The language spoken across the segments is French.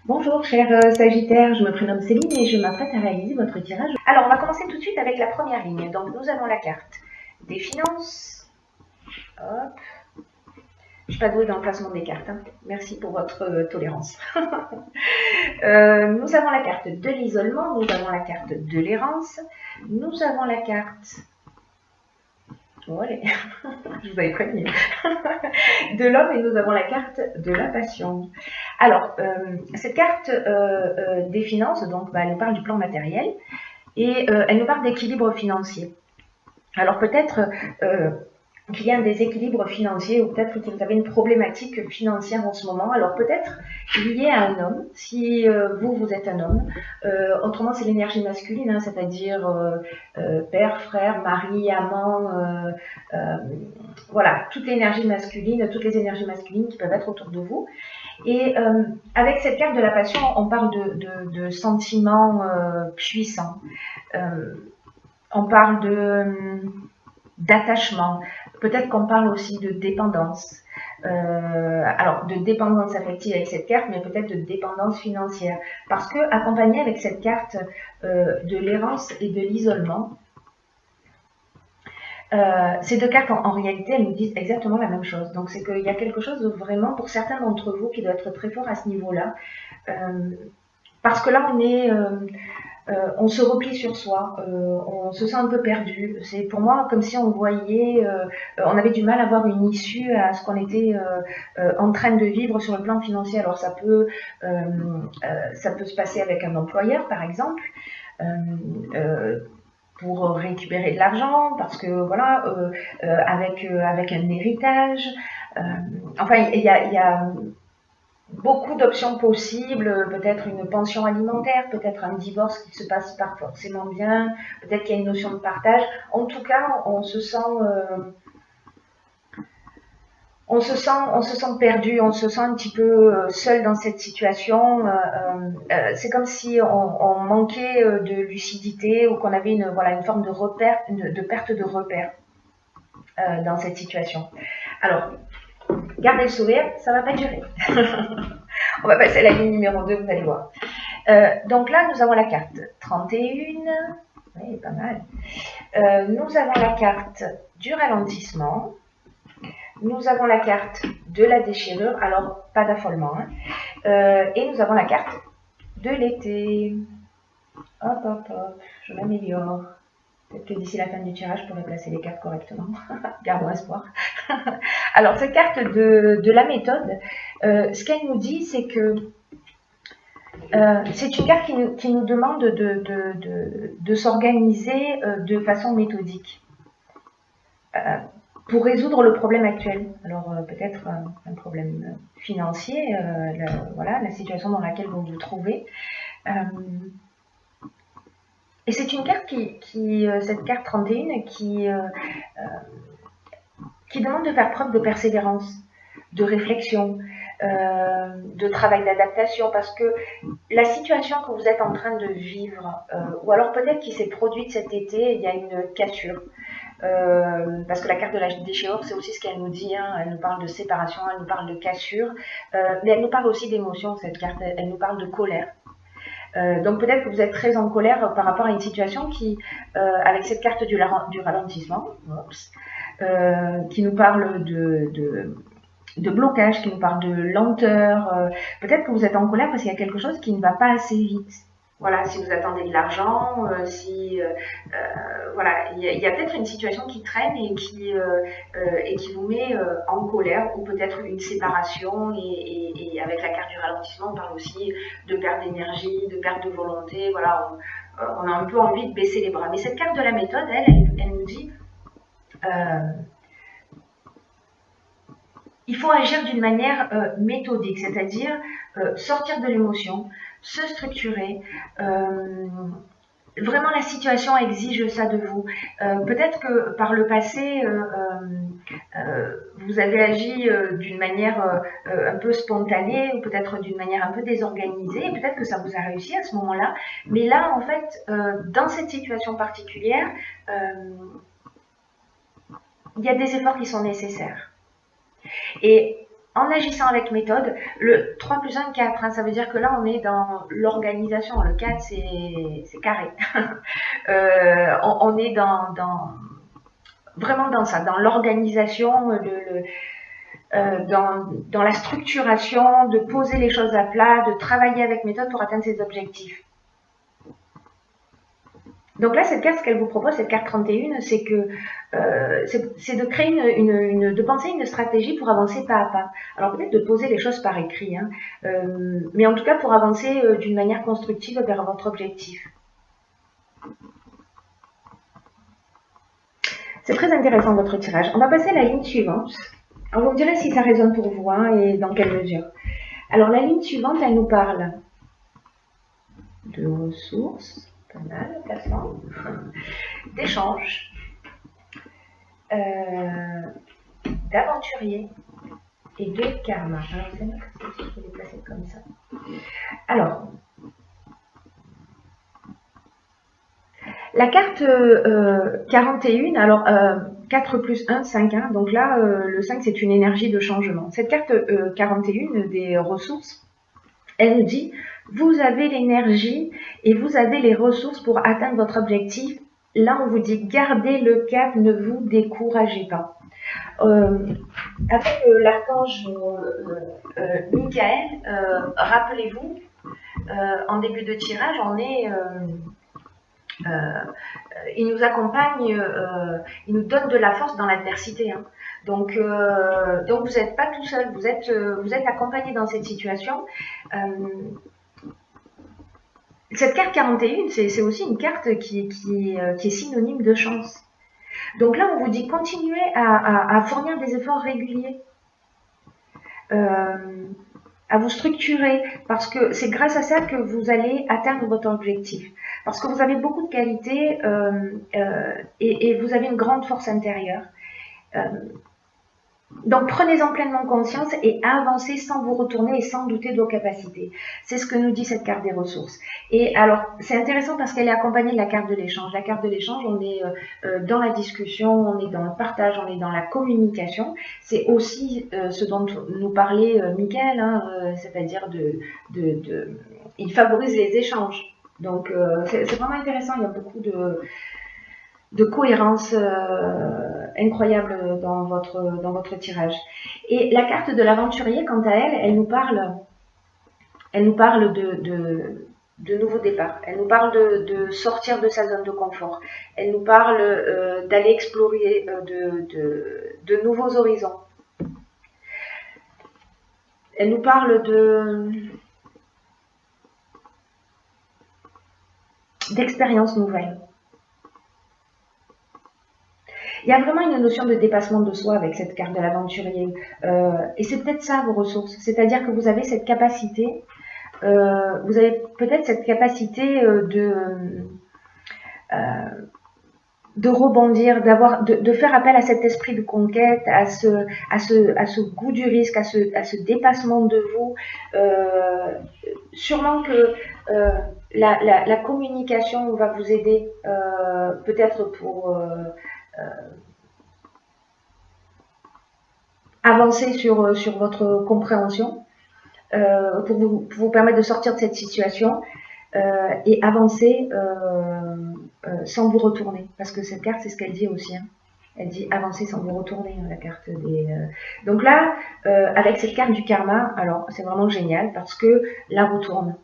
Bonjour chers Sagittaires, je me prénomme Céline et je m'apprête à réaliser votre tirage. Alors on va commencer tout de suite avec la première ligne. Donc nous avons la carte des finances. Hop. Je ne suis pas douée dans le placement des cartes. Hein. Merci pour votre tolérance. Nous avons la carte de l'isolement, nous avons la carte de l'errance, nous avons la carte... Oh, allez, je vous avais prévenu. De l'homme et nous avons la carte de la passion. Alors, cette carte des finances, donc, elle nous parle du plan matériel et elle nous parle d'équilibre financier. Alors peut-être qu'il y a un déséquilibre financier ou peut-être que vous avez une problématique financière en ce moment. Alors peut-être lié à un homme, si vous êtes un homme. Autrement, c'est l'énergie masculine, hein, c'est-à-dire père, frère, mari, amant, voilà, toute l'énergie masculine, toutes les énergies masculines qui peuvent être autour de vous. Et avec cette carte de la passion, on parle de sentiments puissants. On parle d'attachement. Peut-être qu'on parle aussi de dépendance. Alors, de dépendance affective avec cette carte, mais peut-être de dépendance financière. Parce que, accompagné avec cette carte de l'errance et de l'isolement, ces deux cartes, en réalité, elles nous disent exactement la même chose. Donc, c'est qu'il y a quelque chose de vraiment, pour certains d'entre vous, qui doit être très fort à ce niveau-là. Parce que là, on se replie sur soi, on se sent un peu perdu. C'est pour moi comme si on voyait, on avait du mal à voir une issue à ce qu'on était en train de vivre sur le plan financier. Alors ça peut se passer avec un employeur, par exemple. Pour récupérer de l'argent, parce que voilà, avec un héritage. Enfin, il y a beaucoup d'options possibles, peut-être une pension alimentaire, peut-être un divorce qui ne se passe pas forcément bien, peut-être qu'il y a une notion de partage. En tout cas, on se sent perdu, on se sent un petit peu seul dans cette situation. C'est comme si on manquait de lucidité ou qu'on avait une forme de repère, de perte de repère dans cette situation. Alors, gardez le sourire, ça ne va pas durer. On va passer à la ligne numéro 2, vous allez voir. Donc là, nous avons la carte 31. Oui, pas mal. Nous avons la carte du ralentissement. Nous avons la carte de la déchirure. Alors, pas d'affolement. Hein. Et nous avons la carte de l'été. Hop, hop, hop. Je m'améliore. Peut-être que d'ici la fin du tirage, je pourrai placer les cartes correctement. Gardons espoir. Alors, cette carte de la méthode, ce qu'elle nous dit, c'est que c'est une carte qui nous demande de s'organiser de façon méthodique pour résoudre le problème actuel. Alors, peut-être un problème financier, la situation dans laquelle vous vous trouvez. Et c'est une carte cette carte 31 qui demande de faire preuve de persévérance, de réflexion, de travail d'adaptation, parce que la situation que vous êtes en train de vivre, ou alors peut-être qu'il s'est produite cet été, il y a une cassure. Parce que la carte de la déchirure, c'est aussi ce qu'elle nous dit, hein. Elle nous parle de séparation, elle nous parle de cassure, mais elle nous parle aussi d'émotion, cette carte, elle nous parle de colère. Donc peut-être que vous êtes très en colère par rapport à une situation qui, avec cette carte du ralentissement, qui nous parle de blocage, qui nous parle de lenteur. Peut-être que vous êtes en colère parce qu'il y a quelque chose qui ne va pas assez vite. Voilà, si vous attendez de l'argent, voilà, il y a peut-être une situation qui traîne et qui vous met en colère, ou peut-être une séparation, et avec la carte du ralentissement, on parle aussi de perte d'énergie, de perte de volonté, voilà, on a un peu envie de baisser les bras. Mais cette carte de la méthode, elle nous dit il faut agir d'une manière méthodique, c'est-à-dire sortir de l'émotion, se structurer. Vraiment, la situation exige ça de vous. Peut-être que par le passé, vous avez agi d'une manière un peu spontanée, ou peut-être d'une manière un peu désorganisée, et peut-être que ça vous a réussi à ce moment-là. Mais là, en fait, dans cette situation particulière, il y a des efforts qui sont nécessaires. Et en agissant avec méthode, le 3 plus 1, 4, hein, ça veut dire que là on est dans l'organisation, le 4 c'est carré. On est vraiment dans ça, dans l'organisation, dans la structuration, de poser les choses à plat, de travailler avec méthode pour atteindre ses objectifs. Donc là, cette carte, ce qu'elle vous propose, cette carte 31, c'est que c'est de créer de penser une stratégie pour avancer pas à pas. Alors peut-être de poser les choses par écrit, hein, mais en tout cas pour avancer d'une manière constructive vers votre objectif. C'est très intéressant votre tirage. On va passer à la ligne suivante. Alors vous me direz si ça résonne pour vous, hein, et dans quelle mesure. Alors la ligne suivante, elle nous parle de ressources. Pas mal, placement, d'échange, d'aventurier et de karma. Alors, c'est bien que je vais les placer comme ça. Alors, la carte 41, alors 4 plus 1, 5, hein, donc là, le 5, c'est une énergie de changement. Cette carte 41 des ressources, elle nous dit, vous avez l'énergie et vous avez les ressources pour atteindre votre objectif. Là, on vous dit, gardez le cap, ne vous découragez pas. Avec l'archange Michael, rappelez-vous, en début de tirage, on est... il nous accompagne, il nous donne de la force dans l'adversité. Hein. Donc vous n'êtes pas tout seul, vous êtes accompagné dans cette situation. Cette carte 41, c'est aussi une carte qui est synonyme de chance. Donc là, on vous dit continuez à fournir des efforts réguliers, à vous structurer, parce que c'est grâce à ça que vous allez atteindre votre objectif. Parce que vous avez beaucoup de qualités et vous avez une grande force intérieure. Donc prenez-en pleinement conscience et avancez sans vous retourner et sans douter de vos capacités. C'est ce que nous dit cette carte des ressources. Et alors c'est intéressant parce qu'elle est accompagnée de la carte de l'échange. La carte de l'échange, on est dans la discussion, on est dans le partage, on est dans la communication. C'est aussi ce dont nous parlait Michael, hein, c'est-à-dire il favorise les échanges. Donc c'est vraiment intéressant, il y a beaucoup de cohérence incroyable dans votre tirage. Et la carte de l'aventurier, quant à elle, elle nous parle de nouveaux départs. Elle nous parle de sortir de sa zone de confort. Elle nous parle d'aller explorer de nouveaux horizons. Elle nous parle d'expériences nouvelles. Il y a vraiment une notion de dépassement de soi avec cette carte de l'aventurier. Et c'est peut-être ça vos ressources. C'est-à-dire que vous avez cette capacité, vous avez peut-être cette capacité de rebondir, de faire appel à cet esprit de conquête, à ce goût du risque, à ce dépassement de vous. Sûrement que la communication va vous aider, peut-être pour avancer sur votre compréhension, pour vous permettre de sortir de cette situation et avancer sans vous retourner. Parce que cette carte, c'est ce qu'elle dit aussi. Hein. Elle dit avancer sans vous retourner, hein, la carte des... Donc là, avec cette carte du karma, alors c'est vraiment génial parce que la roue tourne.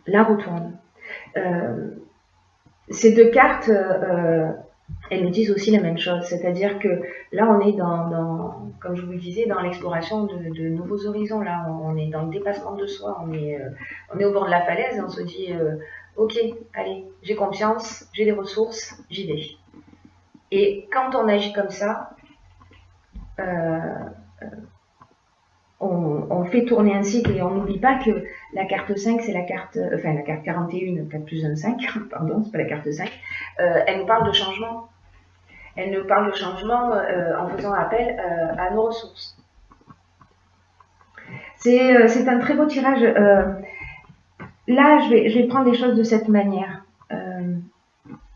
La roue tourne. Ces deux cartes, elles nous disent aussi la même chose, c'est-à-dire que là on est comme je vous le disais, dans l'exploration de nouveaux horizons, là on est dans le dépassement de soi, on est au bord de la falaise et on se dit ok, allez, j'ai confiance, j'ai des ressources, j'y vais. Et quand on agit comme ça, on fait tourner un cycle et on n'oublie pas que la carte 5, c'est la carte 41, 4 plus 1, 5, pardon, c'est pas la carte 5, elle nous parle de changement. Elle nous parle de changement en faisant appel à nos ressources. C'est un très beau tirage. Là, je vais prendre les choses de cette manière.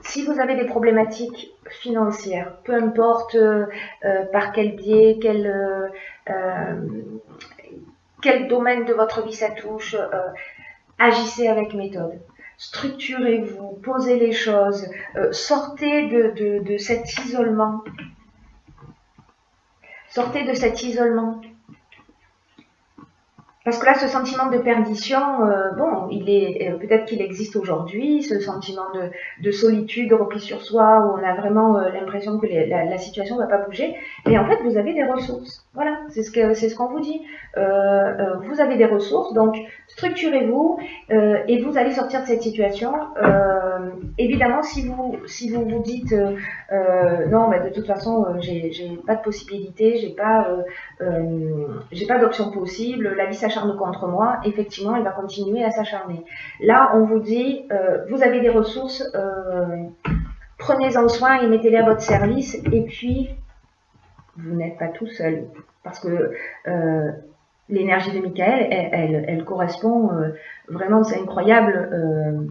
Si vous avez des problématiques financières, peu importe par quel biais, quel domaine de votre vie ça touche, agissez avec méthode. Structurez-vous, posez les choses, sortez de cet isolement. Sortez de cet isolement. Parce que là, ce sentiment de perdition, bon, peut-être qu'il existe aujourd'hui, ce sentiment de solitude, de repli sur soi, où on a vraiment l'impression que la situation ne va pas bouger. Mais en fait, vous avez des ressources. Voilà, c'est ce qu'on vous dit. Vous avez des ressources, donc structurez-vous et vous allez sortir de cette situation. Évidemment, si vous vous dites non, mais de toute façon, j'ai pas de possibilité, j'ai pas d'option possible, la vie s'acharne contre moi, effectivement, elle va continuer à s'acharner. Là, on vous dit, vous avez des ressources, prenez-en soin et mettez-les à votre service, et puis, vous n'êtes pas tout seul, parce que l'énergie de Michael, elle correspond vraiment, c'est incroyable,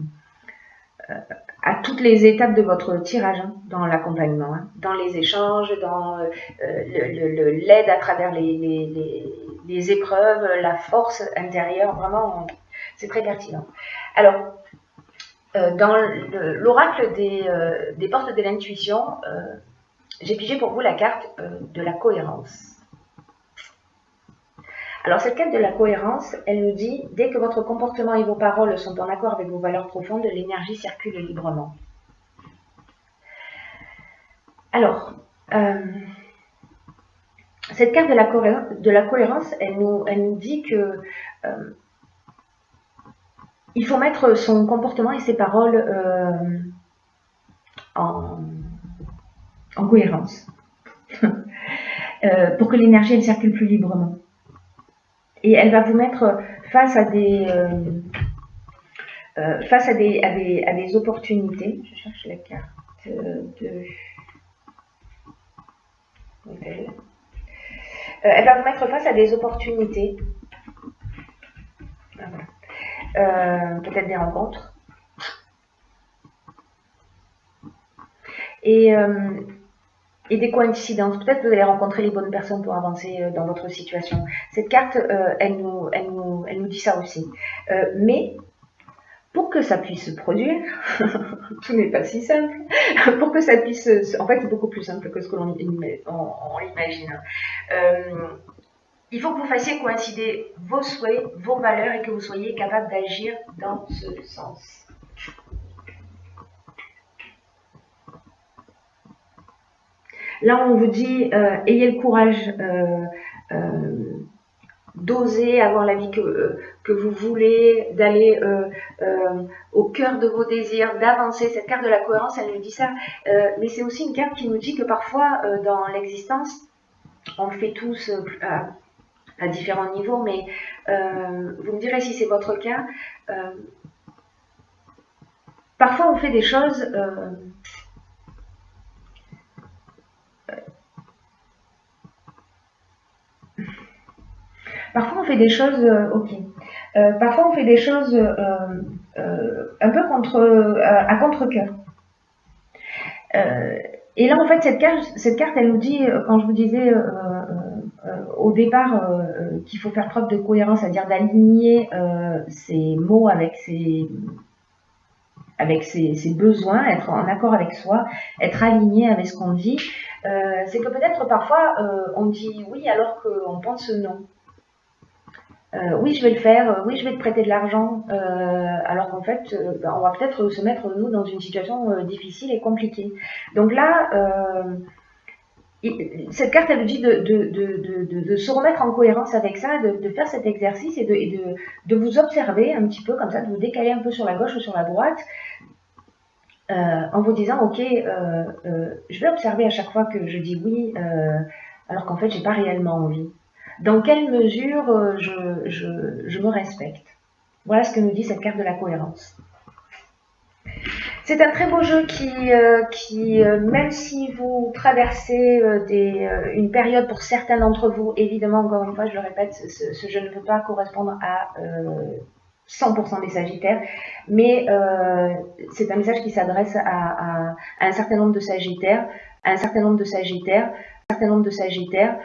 à toutes les étapes de votre tirage, hein, dans l'accompagnement, hein, dans les échanges, dans l'aide à travers les épreuves, la force intérieure, vraiment, c'est très pertinent. Alors, dans l'oracle des portes de l'intuition, j'ai pigé pour vous la carte de la cohérence. Alors, cette carte de la cohérence, elle nous dit, dès que votre comportement et vos paroles sont en accord avec vos valeurs profondes, l'énergie circule librement. Alors, cette carte de la cohérence, elle nous dit que il faut mettre son comportement et ses paroles en cohérence pour que l'énergie elle circule plus librement. Et elle va vous mettre face à des opportunités. Je cherche la carte de elle va vous mettre face à des opportunités. Peut-être des rencontres. Et des coïncidences. Peut-être que vous allez rencontrer les bonnes personnes pour avancer dans votre situation. Cette carte, elle nous dit ça aussi. Mais pour que ça puisse se produire, tout n'est pas si simple. Pour que ça puisse, en fait, c'est beaucoup plus simple que ce que l'on l'imagine. Il faut que vous fassiez coïncider vos souhaits, vos valeurs et que vous soyez capable d'agir dans ce sens. Là, on vous dit, ayez le courage d'oser avoir la vie que vous voulez, d'aller au cœur de vos désirs, d'avancer. Cette carte de la cohérence, elle nous dit ça. Mais c'est aussi une carte qui nous dit que parfois, dans l'existence, on le fait tous à différents niveaux, mais vous me direz si c'est votre cas. Parfois, on fait des choses... Parfois, on fait des choses, parfois, on fait des choses un peu à contre-cœur. Et là, en fait, cette carte, elle nous dit, quand je vous disais au départ qu'il faut faire preuve de cohérence, c'est-à-dire d'aligner ses mots avec ses besoins, être en accord avec soi, être aligné avec ce qu'on dit, c'est que peut-être parfois on dit oui alors qu'on pense non. Oui, je vais le faire, oui, je vais te prêter de l'argent, alors qu'en fait, on va peut-être se mettre, nous, dans une situation difficile et compliquée. Donc là, cette carte, elle nous dit de se remettre en cohérence avec ça, de faire cet exercice et de vous observer un petit peu comme ça, de vous décaler un peu sur la gauche ou sur la droite, en vous disant, ok, je vais observer à chaque fois que je dis oui, alors qu'en fait, j'ai pas réellement envie. Dans quelle mesure je me respecte? Voilà ce que nous dit cette carte de la cohérence. C'est un très beau jeu qui même si vous traversez une période pour certains d'entre vous, évidemment, encore une fois, je le répète, ce jeu ne peut pas correspondre à 100% des Sagittaires, mais c'est un message qui s'adresse à un certain nombre de Sagittaires, à un certain nombre de Sagittaires, un certain nombre de Sagittaires,